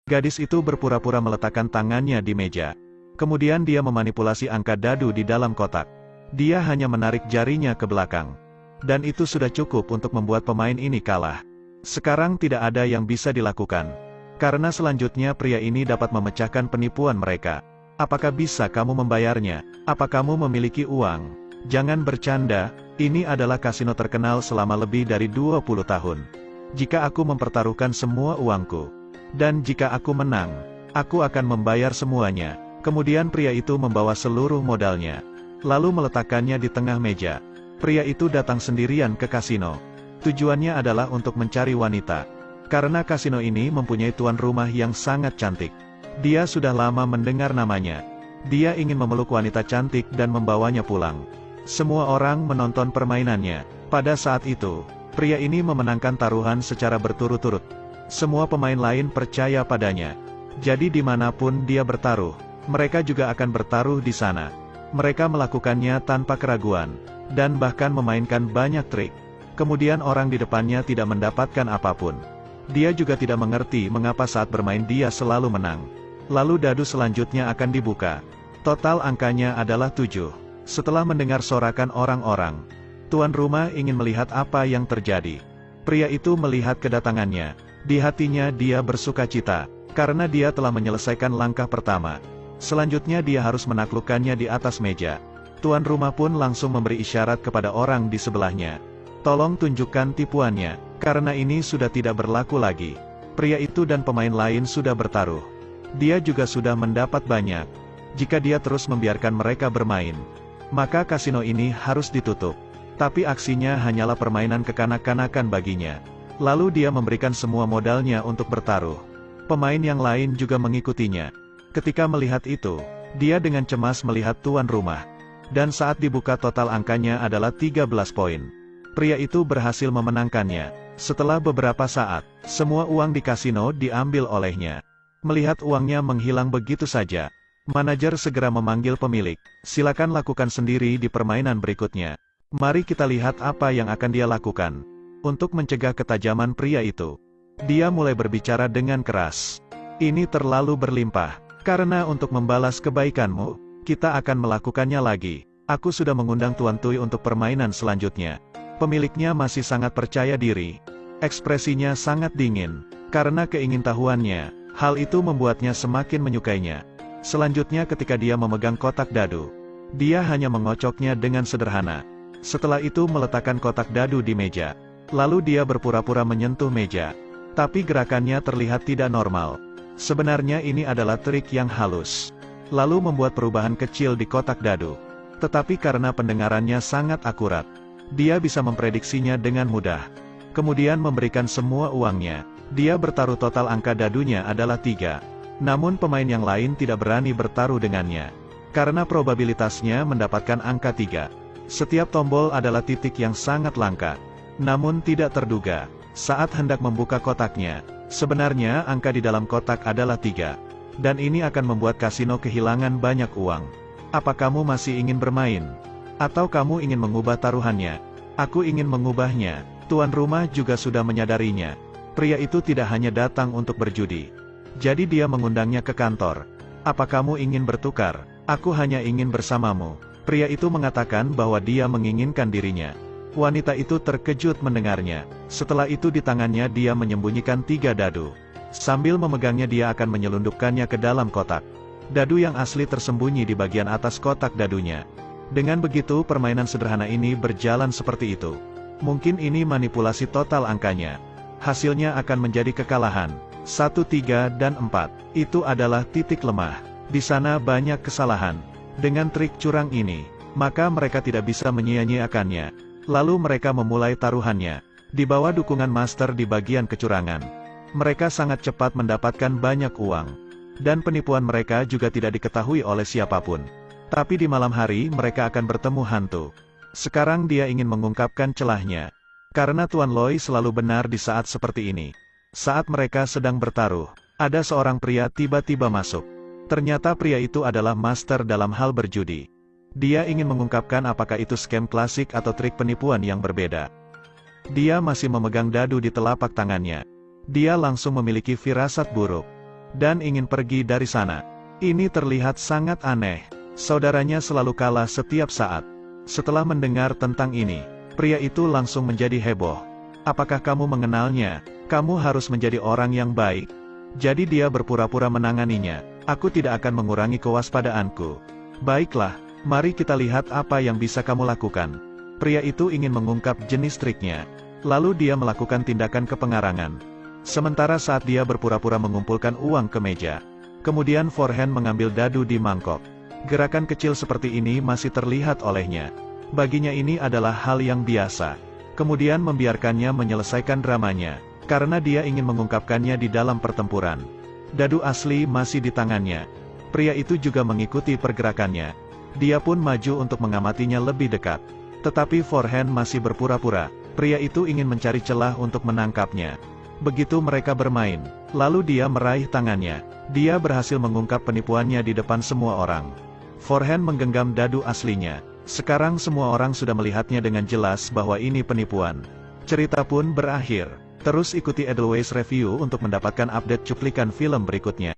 Gadis itu berpura-pura meletakkan tangannya di meja. Kemudian dia memanipulasi angka dadu di dalam kotak. Dia hanya menarik jarinya ke belakang. Dan itu sudah cukup untuk membuat pemain ini kalah. Sekarang tidak ada yang bisa dilakukan. Karena selanjutnya pria ini dapat memecahkan penipuan mereka. Apakah bisa kamu membayarnya? Apa kamu memiliki uang? Jangan bercanda, ini adalah kasino terkenal selama lebih dari 20 tahun. Jika aku mempertaruhkan semua uangku, dan jika aku menang, aku akan membayar semuanya. Kemudian pria itu membawa seluruh modalnya, lalu meletakkannya di tengah meja. Pria itu datang sendirian ke kasino. Tujuannya adalah untuk mencari wanita. Karena kasino ini mempunyai tuan rumah yang sangat cantik. Dia sudah lama mendengar namanya. Dia ingin memeluk wanita cantik dan membawanya pulang. Semua orang menonton permainannya. Pada saat itu, pria ini memenangkan taruhan secara berturut-turut. Semua pemain lain percaya padanya. Jadi dimanapun dia bertaruh, mereka juga akan bertaruh di sana. Mereka melakukannya tanpa keraguan, dan bahkan memainkan banyak trik. Kemudian orang di depannya tidak mendapatkan apapun. Dia juga tidak mengerti mengapa saat bermain dia selalu menang. Lalu dadu selanjutnya akan dibuka. Total angkanya adalah 7. Setelah mendengar sorakan orang-orang, tuan rumah ingin melihat apa yang terjadi. Pria itu melihat kedatangannya. Di hatinya dia bersukacita, karena dia telah menyelesaikan langkah pertama. Selanjutnya dia harus menaklukkannya di atas meja. Tuan rumah pun langsung memberi isyarat kepada orang di sebelahnya. Tolong tunjukkan tipuannya, karena ini sudah tidak berlaku lagi. Pria itu dan pemain lain sudah bertaruh. Dia juga sudah mendapat banyak. Jika dia terus membiarkan mereka bermain, maka kasino ini harus ditutup. Tapi aksinya hanyalah permainan kekanak-kanakan baginya. Lalu dia memberikan semua modalnya untuk bertaruh. Pemain yang lain juga mengikutinya. Ketika melihat itu, dia dengan cemas melihat tuan rumah. Dan saat dibuka total angkanya adalah 13 poin. Pria itu berhasil memenangkannya. Setelah beberapa saat, semua uang di kasino diambil olehnya. Melihat uangnya menghilang begitu saja, manajer segera memanggil pemilik. Silakan lakukan sendiri di permainan berikutnya. Mari kita lihat apa yang akan dia lakukan. Untuk mencegah ketajaman pria itu, dia mulai berbicara dengan keras. Ini terlalu berlimpah. Karena untuk membalas kebaikanmu, kita akan melakukannya lagi. Aku sudah mengundang Tuan Tui untuk permainan selanjutnya. Pemiliknya masih sangat percaya diri. Ekspresinya sangat dingin. Karena keingintahuannya, hal itu membuatnya semakin menyukainya. Selanjutnya ketika dia memegang kotak dadu, dia hanya mengocoknya dengan sederhana. Setelah itu meletakkan kotak dadu di meja. Lalu dia berpura-pura menyentuh meja. Tapi gerakannya terlihat tidak normal. Sebenarnya ini adalah trik yang halus. Lalu membuat perubahan kecil di kotak dadu. Tetapi karena pendengarannya sangat akurat, dia bisa memprediksinya dengan mudah. Kemudian memberikan semua uangnya. Dia bertaruh total angka dadunya adalah 3. Namun pemain yang lain tidak berani bertaruh dengannya. Karena probabilitasnya mendapatkan angka 3. Setiap tombol adalah titik yang sangat langka. Namun tidak terduga, saat hendak membuka kotaknya, sebenarnya angka di dalam kotak adalah 3. Dan ini akan membuat kasino kehilangan banyak uang. Apa kamu masih ingin bermain? Atau kamu ingin mengubah taruhannya? Aku ingin mengubahnya. Tuan rumah juga sudah menyadarinya. Pria itu tidak hanya datang untuk berjudi. Jadi dia mengundangnya ke kantor. Apa kamu ingin bertukar? Aku hanya ingin bersamamu. Pria itu mengatakan bahwa dia menginginkan dirinya. Wanita itu terkejut mendengarnya. Setelah itu di tangannya dia menyembunyikan 3 dadu. Sambil memegangnya dia akan menyelundupkannya ke dalam kotak. Dadu yang asli tersembunyi di bagian atas kotak dadunya. Dengan begitu permainan sederhana ini berjalan seperti itu. Mungkin ini manipulasi total angkanya. Hasilnya akan menjadi kekalahan. 1, 3, dan 4. Itu adalah titik lemah. Di sana banyak kesalahan. Dengan trik curang ini, maka mereka tidak bisa menyia-nyiakannya. Lalu mereka memulai taruhannya. Di bawah dukungan master di bagian kecurangan, mereka sangat cepat mendapatkan banyak uang. Dan penipuan mereka juga tidak diketahui oleh siapapun. Tapi di malam hari mereka akan bertemu hantu. Sekarang dia ingin mengungkapkan celahnya. Karena Tuan Loi selalu benar di saat seperti ini. Saat mereka sedang bertaruh, ada seorang pria tiba-tiba masuk. Ternyata pria itu adalah master dalam hal berjudi. Dia ingin mengungkapkan apakah itu scam klasik atau trik penipuan yang berbeda. Dia masih memegang dadu di telapak tangannya. Dia langsung memiliki firasat buruk. dan ingin pergi dari sana. Ini terlihat sangat aneh. Saudaranya selalu kalah setiap saat. Setelah mendengar tentang ini, pria itu langsung menjadi heboh. Apakah kamu mengenalnya? Kamu harus menjadi orang yang baik. Jadi dia berpura-pura menanganinya. Aku tidak akan mengurangi kewaspadaanku. Baiklah, mari kita lihat apa yang bisa kamu lakukan. Pria itu ingin mengungkap jenis triknya. Lalu dia melakukan tindakan kepengarangan. Sementara saat dia berpura-pura mengumpulkan uang ke meja, kemudian forehand mengambil dadu di mangkok. Gerakan kecil seperti ini masih terlihat olehnya. Baginya ini adalah hal yang biasa. Kemudian membiarkannya menyelesaikan dramanya, karena dia ingin mengungkapkannya di dalam pertempuran. Dadu asli masih di tangannya. Pria itu juga mengikuti pergerakannya. Dia pun maju untuk mengamatinya lebih dekat. Tetapi forehand masih berpura-pura. Pria itu ingin mencari celah untuk menangkapnya. Begitu mereka bermain, lalu dia meraih tangannya. Dia berhasil mengungkap penipuannya di depan semua orang. Forehand menggenggam dadu aslinya. Sekarang semua orang sudah melihatnya dengan jelas bahwa ini penipuan. Cerita pun berakhir. Terus ikuti Edelweiss Review untuk mendapatkan update cuplikan film berikutnya.